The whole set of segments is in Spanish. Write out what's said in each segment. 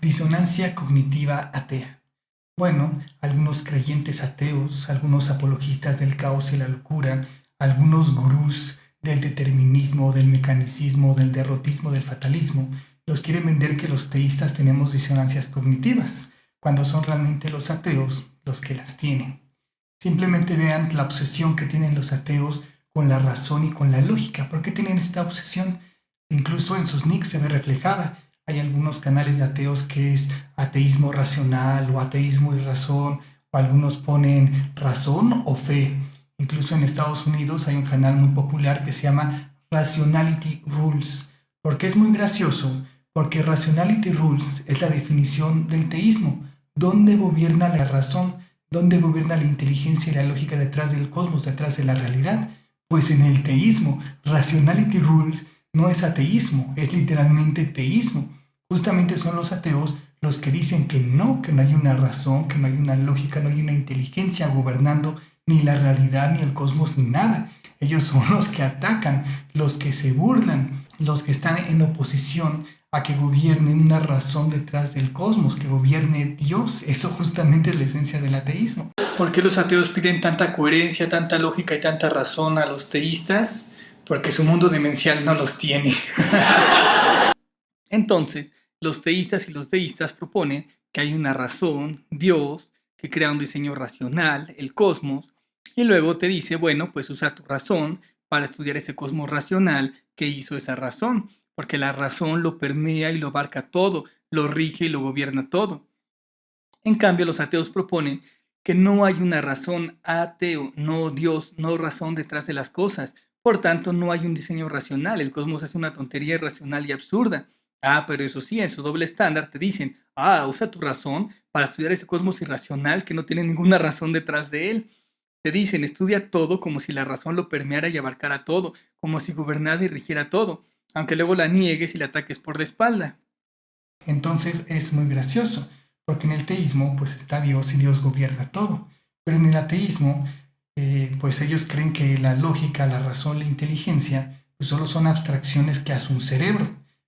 Disonancia cognitiva atea. Bueno, algunos creyentes ateos, algunos apologistas del caos y la locura, algunos gurús del determinismo, del mecanicismo, del derrotismo, del fatalismo, nos quieren vender que los teístas tenemos disonancias cognitivas, cuando son realmente los ateos los que las tienen. Simplemente vean la obsesión que tienen los ateos con la razón y con la lógica. ¿Por qué tienen esta obsesión? Incluso en sus nicks se ve reflejada. Hay algunos canales de ateos que es ateísmo racional o ateísmo y razón, o algunos ponen razón o fe. Incluso en Estados Unidos hay un canal muy popular que se llama Rationality Rules, porque es muy gracioso, porque Rationality Rules es la definición del teísmo, donde gobierna la razón, donde gobierna la inteligencia y la lógica detrás del cosmos, detrás de la realidad. Pues en el teísmo, Rationality Rules no es ateísmo, es literalmente teísmo. Justamente son los ateos los que dicen que no hay una razón, que no hay una lógica, no hay una inteligencia gobernando ni la realidad, ni el cosmos, ni nada. Ellos son los que atacan, los que se burlan, los que están en oposición a que gobierne una razón detrás del cosmos, que gobierne Dios. Eso justamente es la esencia del ateísmo. ¿Por qué los ateos piden tanta coherencia, tanta lógica y tanta razón a los teístas? Porque su mundo demencial no los tiene. Entonces, los teístas y los deístas proponen que hay una razón, Dios, que crea un diseño racional, el cosmos, y luego te dice, bueno, pues usa tu razón para estudiar ese cosmos racional que hizo esa razón, porque la razón lo permea y lo abarca todo, lo rige y lo gobierna todo. En cambio, los ateos proponen que no hay una razón ateo, no Dios, no razón detrás de las cosas. Por tanto, no hay un diseño racional. El cosmos es una tontería irracional y absurda. Pero eso sí, en su doble estándar te dicen, usa tu razón para estudiar ese cosmos irracional que no tiene ninguna razón detrás de él. Te dicen, estudia todo como si la razón lo permeara y abarcara todo, como si gobernara y rigiera todo, aunque luego la niegues y la ataques por la espalda. Entonces es muy gracioso, porque en el teísmo pues está Dios y Dios gobierna todo, pero en el ateísmo pues ellos creen que la lógica, la razón, la inteligencia pues solo son abstracciones que hace un cerebro,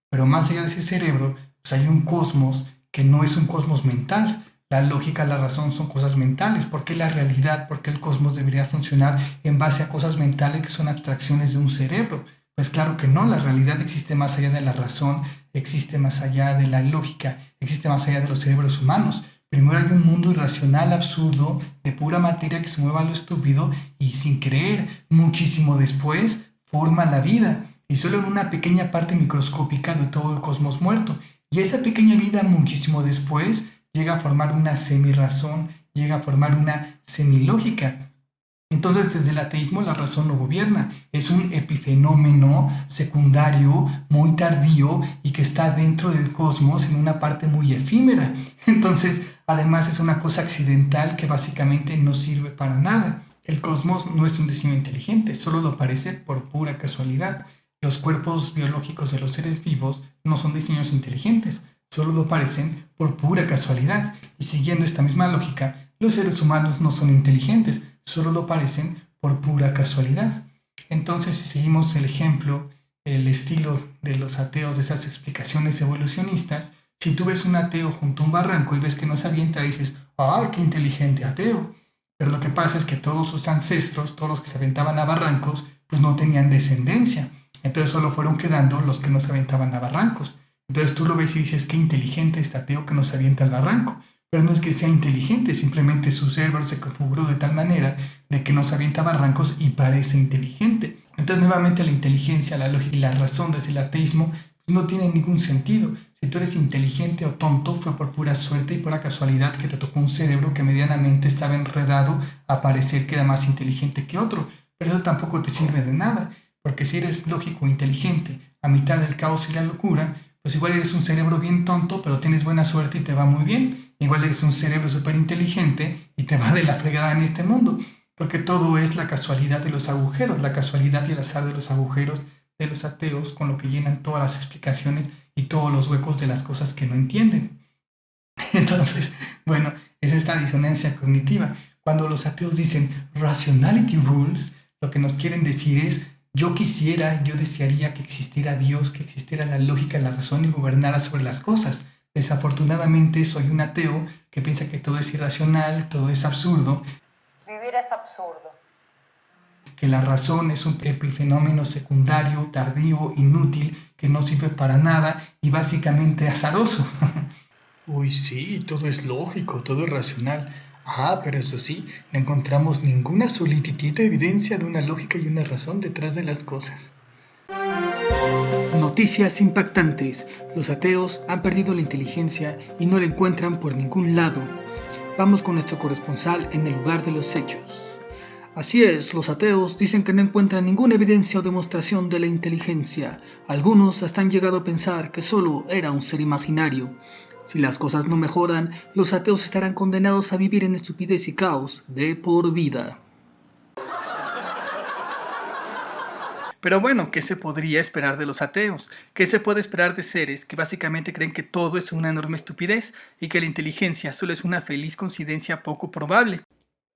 pero más allá de ese cerebro pues hay un cosmos que no es un cosmos mental. La lógica, la razón son cosas mentales. ¿Por qué la realidad, por qué el cosmos debería funcionar en base a cosas mentales que son abstracciones de un cerebro? Pues claro que no, la realidad existe más allá de la razón, existe más allá de la lógica, existe más allá de los cerebros humanos. Primero hay un mundo irracional, absurdo, de pura materia que se mueve a lo estúpido y sin creer. Muchísimo después forma la vida y solo en una pequeña parte microscópica de todo el cosmos muerto. Y esa pequeña vida muchísimo después llega a formar una semirazón, llega a formar una semilógica. Entonces, desde el ateísmo la razón no gobierna, es un epifenómeno secundario, muy tardío y que está dentro del cosmos en una parte muy efímera. Entonces, además es una cosa accidental que básicamente no sirve para nada. El cosmos no es un diseño inteligente, solo lo parece por pura casualidad. Los cuerpos biológicos de los seres vivos no son diseños inteligentes, solo lo parecen por pura casualidad. Y siguiendo esta misma lógica, los seres humanos no son inteligentes, solo lo parecen por pura casualidad. Entonces, si seguimos el ejemplo, el estilo de los ateos, de esas explicaciones evolucionistas, si tú ves un ateo junto a un barranco y ves que no se avienta, dices, ¡ay, qué inteligente ateo! Pero lo que pasa es que todos sus ancestros, todos los que se aventaban a barrancos, pues no tenían descendencia. Entonces solo fueron quedando los que no se aventaban a barrancos. Entonces tú lo ves y dices, qué inteligente este ateo que no se avienta al barranco. Pero no es que sea inteligente, simplemente su cerebro se configuró de tal manera de que no se avienta a barrancos y parece inteligente. Entonces nuevamente la inteligencia, la lógica y la razón desde el ateísmo no tienen ningún sentido. Si tú eres inteligente o tonto fue por pura suerte y pura casualidad que te tocó un cerebro que medianamente estaba enredado a parecer que era más inteligente que otro. Pero eso tampoco te sirve de nada, porque si eres lógico e inteligente a mitad del caos y la locura, pues igual eres un cerebro bien tonto, pero tienes buena suerte y te va muy bien. Igual eres un cerebro súper inteligente y te va de la fregada en este mundo. Porque todo es la casualidad de los agujeros, la casualidad y el azar de los agujeros de los ateos, con lo que llenan todas las explicaciones y todos los huecos de las cosas que no entienden. Entonces, bueno, es esta disonancia cognitiva. Cuando los ateos dicen rationality rules, lo que nos quieren decir es yo desearía que existiera Dios, que existiera la lógica, la razón y gobernara sobre las cosas. Desafortunadamente soy un ateo que piensa que todo es irracional, todo es absurdo, Vivir es absurdo. que la razón es un epifenómeno secundario, tardío, inútil, que no sirve para nada y básicamente azaroso. Uy, sí, todo es lógico, todo es racional. Ah, pero eso sí, no encontramos ninguna solititita evidencia de una lógica y una razón detrás de las cosas. Noticias impactantes. Los ateos han perdido la inteligencia y no la encuentran por ningún lado. Vamos con nuestro corresponsal en el lugar de los hechos. Así es, los ateos dicen que no encuentran ninguna evidencia o demostración de la inteligencia. Algunos hasta han llegado a pensar que solo era un ser imaginario. Si las cosas no mejoran, los ateos estarán condenados a vivir en estupidez y caos de por vida. Pero bueno, ¿qué se podría esperar de los ateos? ¿Qué se puede esperar de seres que básicamente creen que todo es una enorme estupidez y que la inteligencia solo es una feliz coincidencia poco probable?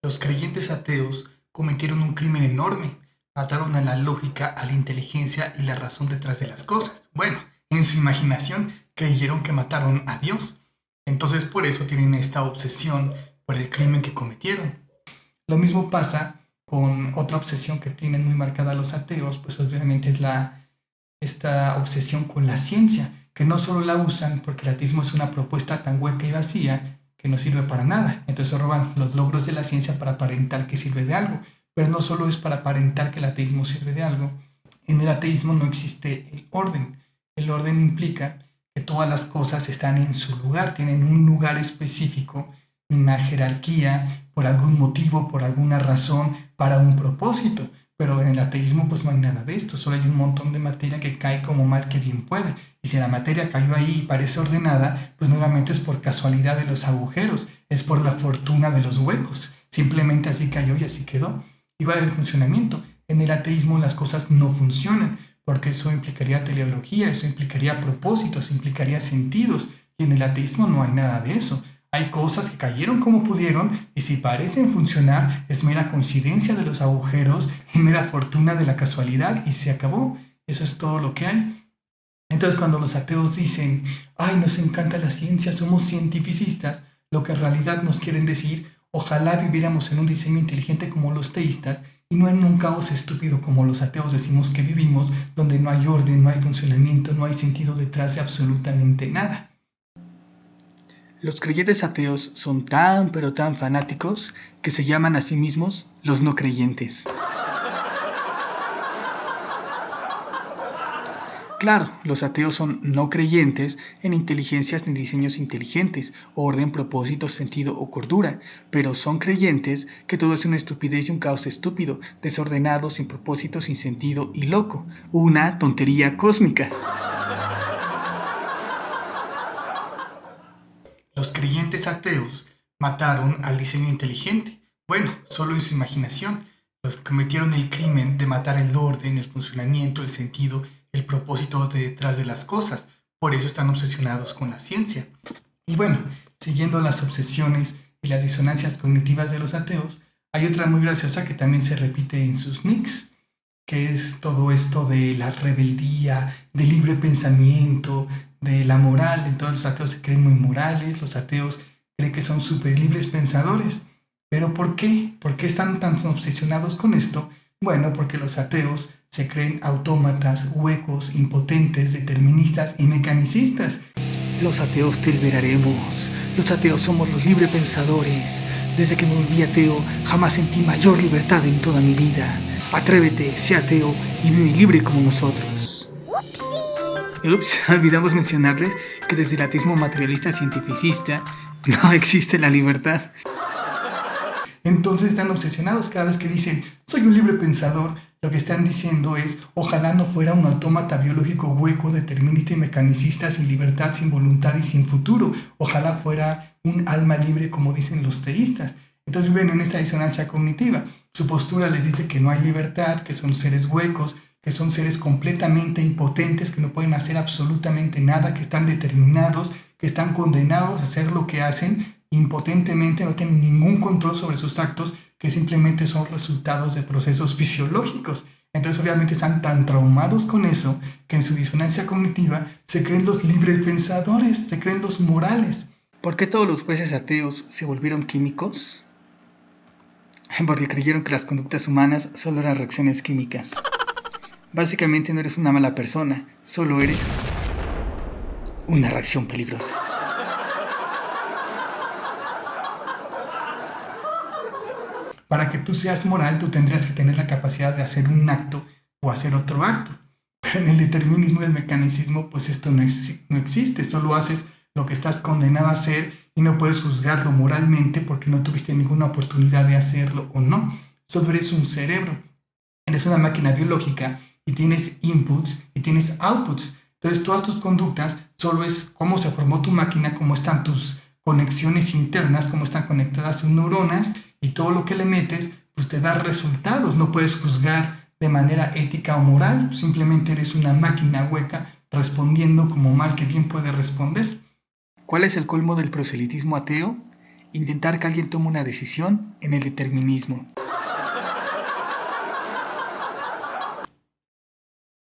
Los creyentes ateos cometieron un crimen enorme. Mataron a la lógica, a la inteligencia y la razón detrás de las cosas. Bueno, en su imaginación creyeron que mataron a Dios. Entonces por eso tienen esta obsesión por el crimen que cometieron. Lo mismo pasa con otra obsesión que tienen muy marcada los ateos, pues obviamente es esta obsesión con la ciencia, que no solo la usan porque el ateísmo es una propuesta tan hueca y vacía que no sirve para nada. Entonces roban los logros de la ciencia para aparentar que sirve de algo. Pero no solo es para aparentar que el ateísmo sirve de algo. En el ateísmo no existe el orden. El orden implica que todas las cosas están en su lugar, tienen un lugar específico, una jerarquía, por algún motivo, por alguna razón, para un propósito. Pero en el ateísmo pues no hay nada de esto, solo hay un montón de materia que cae como mal que bien puede. Y si la materia cayó ahí y parece ordenada, pues nuevamente es por casualidad de los agujeros, es por la fortuna de los huecos. Simplemente así cayó y así quedó. Igual el funcionamiento. En el ateísmo las cosas no funcionan, porque eso implicaría teleología, eso implicaría propósitos, implicaría sentidos. Y en el ateísmo no hay nada de eso. Hay cosas que cayeron como pudieron y si parecen funcionar es mera coincidencia de los agujeros y mera fortuna de la casualidad y se acabó. Eso es todo lo que hay. Entonces cuando los ateos dicen, ay, nos encanta la ciencia, somos cientificistas, lo que en realidad nos quieren decir, ojalá viviéramos en un diseño inteligente como los teístas y no en un caos estúpido como los ateos decimos que vivimos, donde no hay orden, no hay funcionamiento, no hay sentido detrás de absolutamente nada. Los creyentes ateos son tan pero tan fanáticos que se llaman a sí mismos los no creyentes. Claro, los ateos son no creyentes en inteligencias ni diseños inteligentes, orden, propósito, sentido o cordura, pero son creyentes que todo es una estupidez y un caos estúpido, desordenado, sin propósito, sin sentido y loco, una tontería cósmica. Los creyentes ateos mataron al diseño inteligente. Bueno, solo en su imaginación. Los cometieron el crimen de matar el orden, el funcionamiento, el sentido, el propósito detrás de las cosas. Por eso están obsesionados con la ciencia. Y bueno, siguiendo las obsesiones y las disonancias cognitivas de los ateos, hay otra muy graciosa que también se repite en sus nicks, que es todo esto de la rebeldía, del libre pensamiento, de la moral. Entonces los ateos se creen muy morales, los ateos creen que son súper libres pensadores. ¿Pero por qué? ¿Por qué están tan obsesionados con esto? Bueno, porque los ateos se creen autómatas, huecos, impotentes, deterministas y mecanicistas. Los ateos te liberaremos. Los ateos somos los librepensadores. Desde que me volví ateo, jamás sentí mayor libertad en toda mi vida. Atrévete, sé ateo y vive libre como nosotros. Ups, olvidamos mencionarles que desde el ateísmo materialista cientificista no existe la libertad. Entonces están obsesionados cada vez que dicen, soy un libre pensador. Lo que están diciendo es, ojalá no fuera un autómata biológico hueco, determinista y mecanicista, sin libertad, sin voluntad y sin futuro. Ojalá fuera un alma libre como dicen los teístas. Entonces viven en esta disonancia cognitiva. Su postura les dice que no hay libertad, que son seres huecos, que son seres completamente impotentes, que no pueden hacer absolutamente nada, que están determinados, que están condenados a hacer lo que hacen impotentemente, no tienen ningún control sobre sus actos, que simplemente son resultados de procesos fisiológicos. Entonces obviamente están tan traumados con eso que en su disonancia cognitiva se creen los libres pensadores, se creen los morales. ¿Por qué todos los jueces ateos se volvieron químicos? Porque creyeron que las conductas humanas solo eran reacciones químicas. Básicamente no eres una mala persona, solo eres una reacción peligrosa. Para que tú seas moral, tú tendrías que tener la capacidad de hacer un acto o hacer otro acto. Pero en el determinismo y el mecanicismo, pues esto no existe. Solo haces lo que estás condenado a hacer y no puedes juzgarlo moralmente porque no tuviste ninguna oportunidad de hacerlo o no. Solo eres un cerebro. Eres una máquina biológica y tienes inputs y tienes outputs. Entonces todas tus conductas solo es cómo se formó tu máquina, cómo están tus conexiones internas, cómo están conectadas tus neuronas y todo lo que le metes, pues te da resultados. No puedes juzgar de manera ética o moral, simplemente eres una máquina hueca respondiendo como mal que bien puede responder. ¿Cuál es el colmo del proselitismo ateo? Intentar que alguien tome una decisión en el determinismo.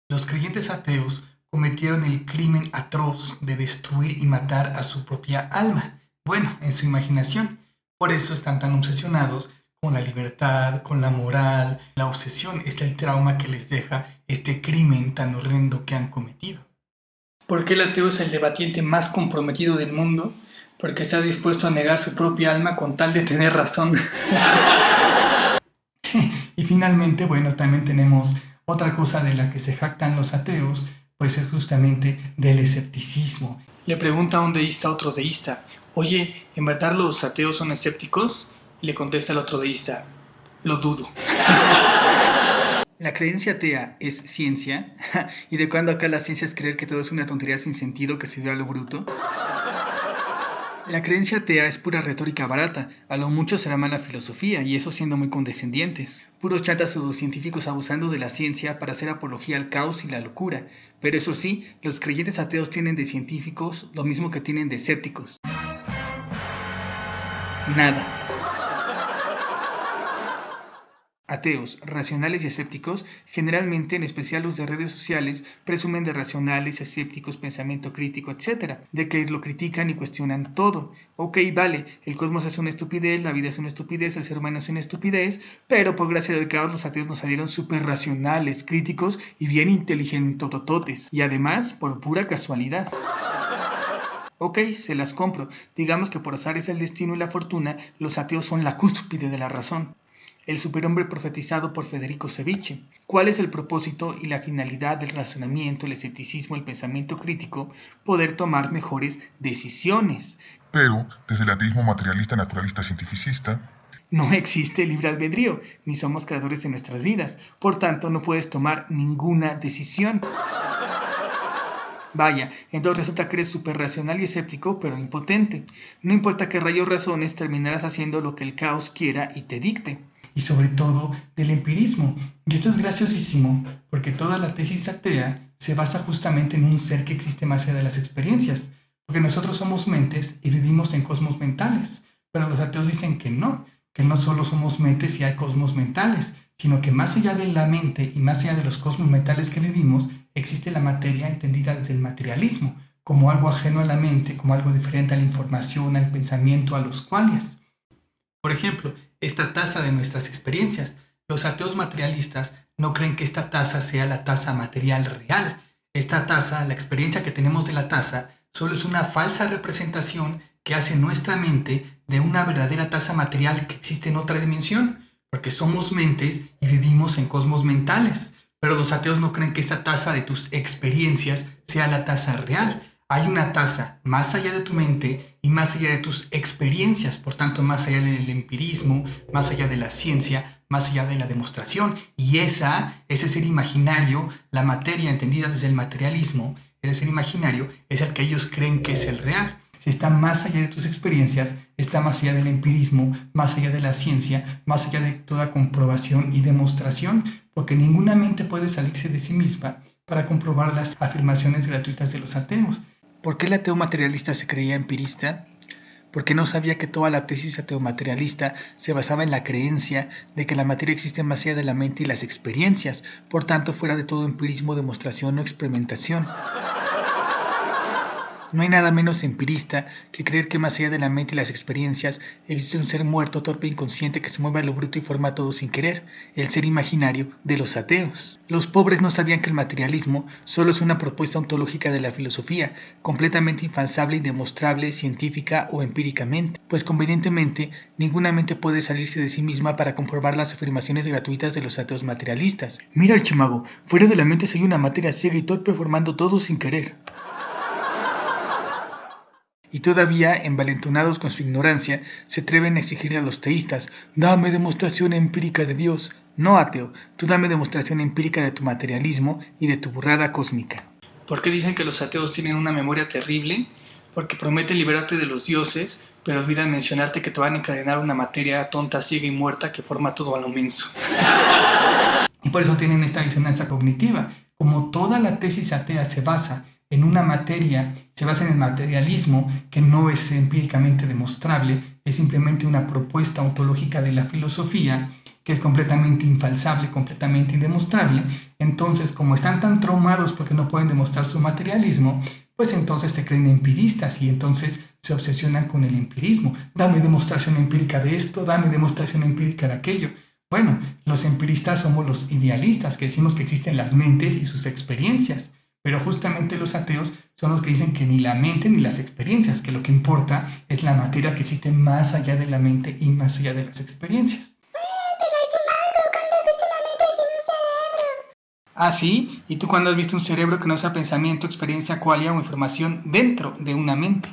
Los creyentes ateos cometieron el crimen atroz de destruir y matar a su propia alma. Bueno, en su imaginación. Por eso están tan obsesionados con la libertad, con la moral. La obsesión es el trauma que les deja este crimen tan horrendo que han cometido. ¿Por qué el ateo es el debatiente más comprometido del mundo? Porque está dispuesto a negar su propia alma con tal de tener razón. Y finalmente, bueno, también tenemos otra cosa de la que se jactan los ateos, pues es justamente del escepticismo. Le pregunta a un deísta a otro deísta, oye, ¿en verdad los ateos son escépticos? Y le contesta el otro deísta, lo dudo. ¿La creencia atea es ciencia? ¿Y de cuándo acá la ciencia es creer que todo es una tontería sin sentido que se dio a lo bruto? La creencia atea es pura retórica barata, a lo mucho será mala filosofía, y eso siendo muy condescendientes. Puros chatas pseudocientíficos abusando de la ciencia para hacer apología al caos y la locura. Pero eso sí, los creyentes ateos tienen de científicos lo mismo que tienen de escépticos. Nada. Ateos, racionales y escépticos, generalmente, en especial los de redes sociales, presumen de racionales, escépticos, pensamiento crítico, etc., de que lo critican y cuestionan todo. Ok, vale, el cosmos es una estupidez, la vida es una estupidez, el ser humano es una estupidez, pero por gracia de Dios los ateos nos salieron súper racionales, críticos y bien inteligentotototes, y además por pura casualidad. Ok, se las compro. Digamos que por azares del destino y la fortuna, los ateos son la cúspide de la razón. El superhombre profetizado por Federico Ceviche. ¿Cuál es el propósito y la finalidad del razonamiento, el escepticismo, el pensamiento crítico? Poder tomar mejores decisiones. Pero, desde el ateísmo materialista, naturalista, cientificista, no existe libre albedrío, ni somos creadores de nuestras vidas. Por tanto, no puedes tomar ninguna decisión. Vaya, entonces resulta que eres súper racional y escéptico, pero impotente. No importa qué rayos razones, terminarás haciendo lo que el caos quiera y te dicte. Y sobre todo del empirismo. Y esto es graciosísimo, porque toda la tesis atea se basa justamente en un ser que existe más allá de las experiencias. Porque nosotros somos mentes y vivimos en cosmos mentales. Pero los ateos dicen que no solo somos mentes y hay cosmos mentales, sino que más allá de la mente y más allá de los cosmos mentales que vivimos, existe la materia entendida desde el materialismo, como algo ajeno a la mente, como algo diferente a la información, al pensamiento, a los cuales. Por ejemplo, esta taza de nuestras experiencias. Los ateos materialistas no creen que esta taza sea la taza material real. Esta taza, la experiencia que tenemos de la taza, solo es una falsa representación que hace nuestra mente de una verdadera taza material que existe en otra dimensión, porque somos mentes y vivimos en cosmos mentales. Pero los ateos no creen que esta taza de tus experiencias sea la taza real. Hay una taza más allá de tu mente y más allá de tus experiencias, por tanto más allá del empirismo, más allá de la ciencia, más allá de la demostración. Y ese ser imaginario, la materia entendida desde el materialismo, ese ser imaginario es el que ellos creen que es el real. Si está más allá de tus experiencias, está más allá del empirismo, más allá de la ciencia, más allá de toda comprobación y demostración, porque ninguna mente puede salirse de sí misma para comprobar las afirmaciones gratuitas de los ateos. ¿Por qué el ateo materialista se creía empirista? porque no sabía que toda la tesis ateo-materialista se basaba en la creencia de que la materia existe más allá de la mente y las experiencias, por tanto fuera de todo empirismo, demostración o experimentación. No hay nada menos empirista que creer que más allá de la mente y las experiencias existe un ser muerto, torpe e inconsciente que se mueve a lo bruto y forma todo sin querer, el ser imaginario de los ateos. Los pobres no sabían que el materialismo solo es una propuesta ontológica de la filosofía, completamente infalsable, indemostrable, científica o empíricamente, pues convenientemente ninguna mente puede salirse de sí misma para comprobar las afirmaciones gratuitas de los ateos materialistas. Mira el chimago, fuera de la mente soy una materia ciega y torpe formando todo sin querer. Y todavía, envalentonados con su ignorancia, se atreven a exigirle a los teístas: dame demostración empírica de Dios. No, ateo, tú dame demostración empírica de tu materialismo y de tu burrada cósmica. ¿Por qué dicen que los ateos tienen una memoria terrible? Porque prometen liberarte de los dioses, pero olvidan mencionarte que te van a encadenar una materia tonta, ciega y muerta que forma todo a lo menso. Y por eso tienen esta disonancia cognitiva. Como toda la tesis atea se basa en una materia, se basa en el materialismo, que no es empíricamente demostrable, es simplemente una propuesta ontológica de la filosofía, que es completamente infalsable, completamente indemostrable. Entonces, como están tan traumados porque no pueden demostrar su materialismo, pues entonces se creen empiristas y entonces se obsesionan con el empirismo. Dame demostración empírica de esto, dame demostración empírica de aquello. Bueno, los empiristas somos los idealistas, que decimos que existen las mentes y sus experiencias. Pero justamente los ateos son los que dicen que ni la mente ni las experiencias, que lo que importa es la materia que existe más allá de la mente y más allá de las experiencias. Ah, sí, ¿y tú cuándo has visto un cerebro que no sea pensamiento, experiencia, qualia o información dentro de una mente?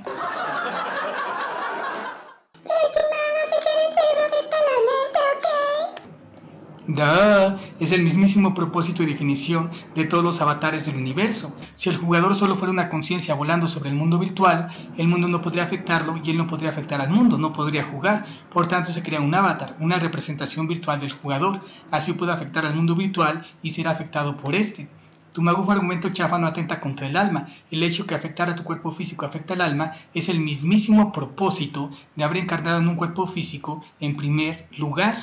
Es el mismísimo propósito y definición de todos los avatares del universo. Si el jugador solo fuera una conciencia volando sobre el mundo virtual, el mundo no podría afectarlo y él no podría afectar al mundo, no podría jugar. Por tanto, se crea un avatar, una representación virtual del jugador. Así puede afectar al mundo virtual y será afectado por este. Tu magufo argumento chafa no atenta contra el alma. El hecho que afectar a tu cuerpo físico afecta al alma es el mismísimo propósito de haber encarnado en un cuerpo físico en primer lugar.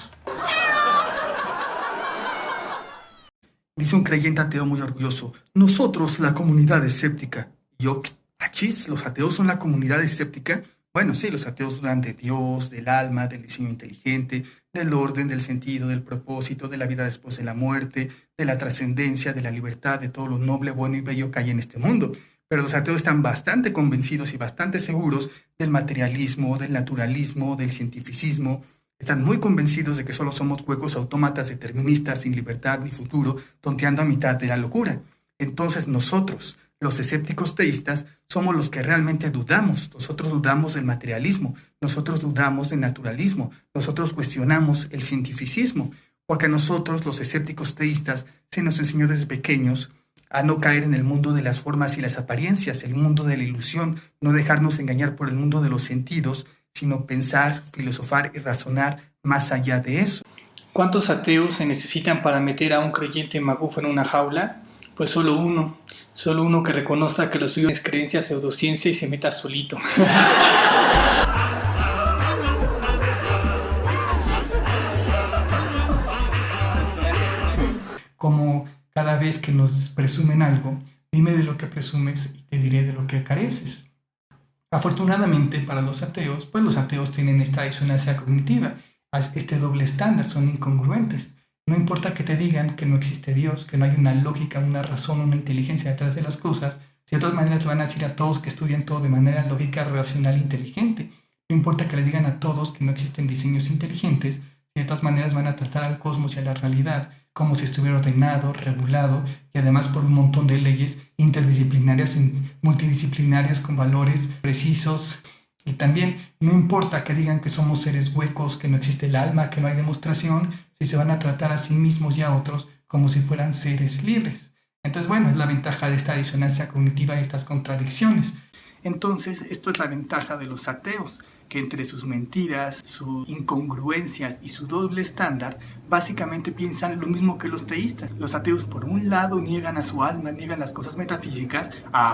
Dice un creyente ateo muy orgulloso: nosotros, la comunidad escéptica. Y yo, achis, ¿los ateos son la comunidad escéptica? Bueno, sí, los ateos dudan de Dios, del alma, del diseño inteligente, del orden, del sentido, del propósito, de la vida después de la muerte, de la trascendencia, de la libertad, de todo lo noble, bueno y bello que hay en este mundo. Pero los ateos están bastante convencidos y bastante seguros del materialismo, del naturalismo, del cientificismo. Están muy convencidos de que solo somos huecos autómatas deterministas sin libertad ni futuro, tonteando a mitad de la locura. Entonces nosotros, los escépticos teístas, somos los que realmente dudamos. Nosotros dudamos del materialismo, nosotros dudamos del naturalismo, nosotros cuestionamos el cientificismo, porque a nosotros, los escépticos teístas, se nos enseñó desde pequeños a no caer en el mundo de las formas y las apariencias, el mundo de la ilusión, no dejarnos engañar por el mundo de los sentidos, sino pensar, filosofar y razonar más allá de eso. ¿Cuántos ateos se necesitan para meter a un creyente magufo en una jaula? Pues solo uno que reconozca que lo suyo es creencia, pseudociencia y se meta solito. Como cada vez que nos presumen algo, dime de lo que presumes y te diré de lo que careces. Afortunadamente para los ateos, pues los ateos tienen esta disonancia cognitiva, este doble estándar, son incongruentes. No importa que te digan que no existe Dios, que no hay una lógica, una razón, una inteligencia detrás de las cosas, si de todas maneras le van a decir a todos que estudian todo de manera lógica, racional e inteligente. No importa que le digan a todos que no existen diseños inteligentes, si de todas maneras van a tratar al cosmos y a la realidad como si estuviera ordenado, regulado y además por un montón de leyes interdisciplinarias y multidisciplinarias con valores precisos. Y también no importa que digan que somos seres huecos, que no existe el alma, que no hay demostración, si se van a tratar a sí mismos y a otros como si fueran seres libres. Entonces, bueno, es la ventaja de esta disonancia cognitiva y estas contradicciones. Entonces, esto es la ventaja de los ateos. que entre sus mentiras, sus incongruencias y su doble estándar, básicamente piensan lo mismo que los teístas. Los ateos por un lado niegan a su alma, niegan las cosas metafísicas,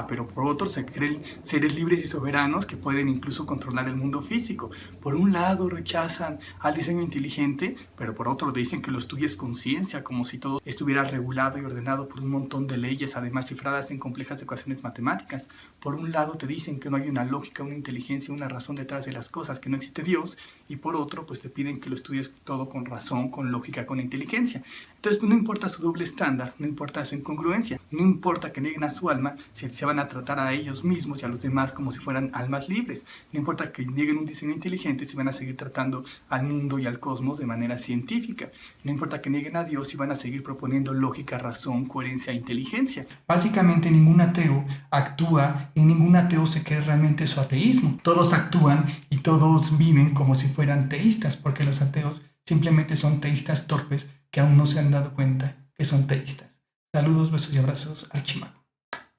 pero por otro se creen seres libres y soberanos que pueden incluso controlar el mundo físico. Por un lado rechazan al diseño inteligente, pero por otro dicen que lo estudia es conciencia, como si todo estuviera regulado y ordenado por un montón de leyes, además cifradas en complejas ecuaciones matemáticas. Por un lado te dicen que no hay una lógica, una inteligencia, una razón detrás de las cosas, que no existe Dios, y por otro pues te piden que lo estudies todo con razón, con lógica, con inteligencia. Entonces no importa su doble estándar, no importa su incongruencia, no importa que nieguen a su alma, si se van a tratar a ellos mismos y a los demás como si fueran almas libres. No importa que nieguen un diseño inteligente, si van a seguir tratando al mundo y al cosmos de manera científica. No importa que nieguen a Dios, si van a seguir proponiendo lógica, razón, coherencia e inteligencia. Básicamente ningún ateo actúa y ningún ateo se cree realmente su ateísmo. Todos actúan y todos viven como si fueran teístas, porque los ateos simplemente son teístas torpes que aún no se han dado cuenta que son teístas. Saludos, besos y abrazos al Chimaco.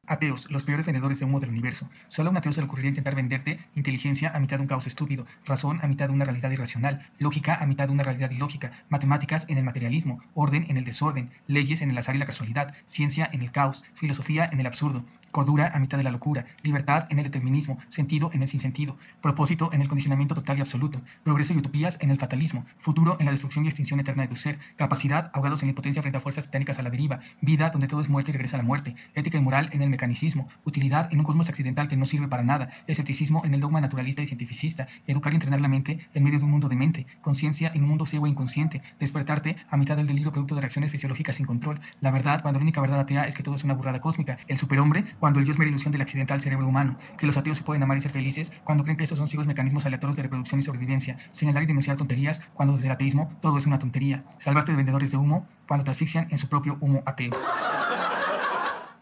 Ateos, los peores vendedores de humo del universo. Solo a un ateo se le ocurriría intentar venderte inteligencia a mitad de un caos estúpido, razón a mitad de una realidad irracional, lógica a mitad de una realidad ilógica, matemáticas en el materialismo, orden en el desorden, leyes en el azar y la casualidad, ciencia en el caos, filosofía en el absurdo, cordura a mitad de la locura, libertad en el determinismo, sentido en el sinsentido, propósito en el condicionamiento total y absoluto, progreso y utopías en el fatalismo, futuro en la destrucción y extinción eterna de tu ser, capacidad ahogados en la impotencia frente a fuerzas titánicas a la deriva, vida donde todo es muerte y regresa a la muerte, ética y moral en el mecanicismo, utilidad en un cosmos accidental que no sirve para nada, escepticismo en el dogma naturalista y cientificista, educar y entrenar la mente en medio de un mundo demente, conciencia en un mundo ciego e inconsciente, despertarte a mitad del delirio producto de reacciones fisiológicas sin control, la verdad cuando la única verdad atea es que todo es una burrada cósmica, el superhombre cuando el yo es mera ilusión del accidental cerebro humano, que los ateos se pueden amar y ser felices cuando creen que esos son ciegos mecanismos aleatorios de reproducción y sobrevivencia, señalar y denunciar tonterías cuando desde el ateísmo todo es una tontería, salvarte de vendedores de humo cuando te asfixian en su propio humo ateo.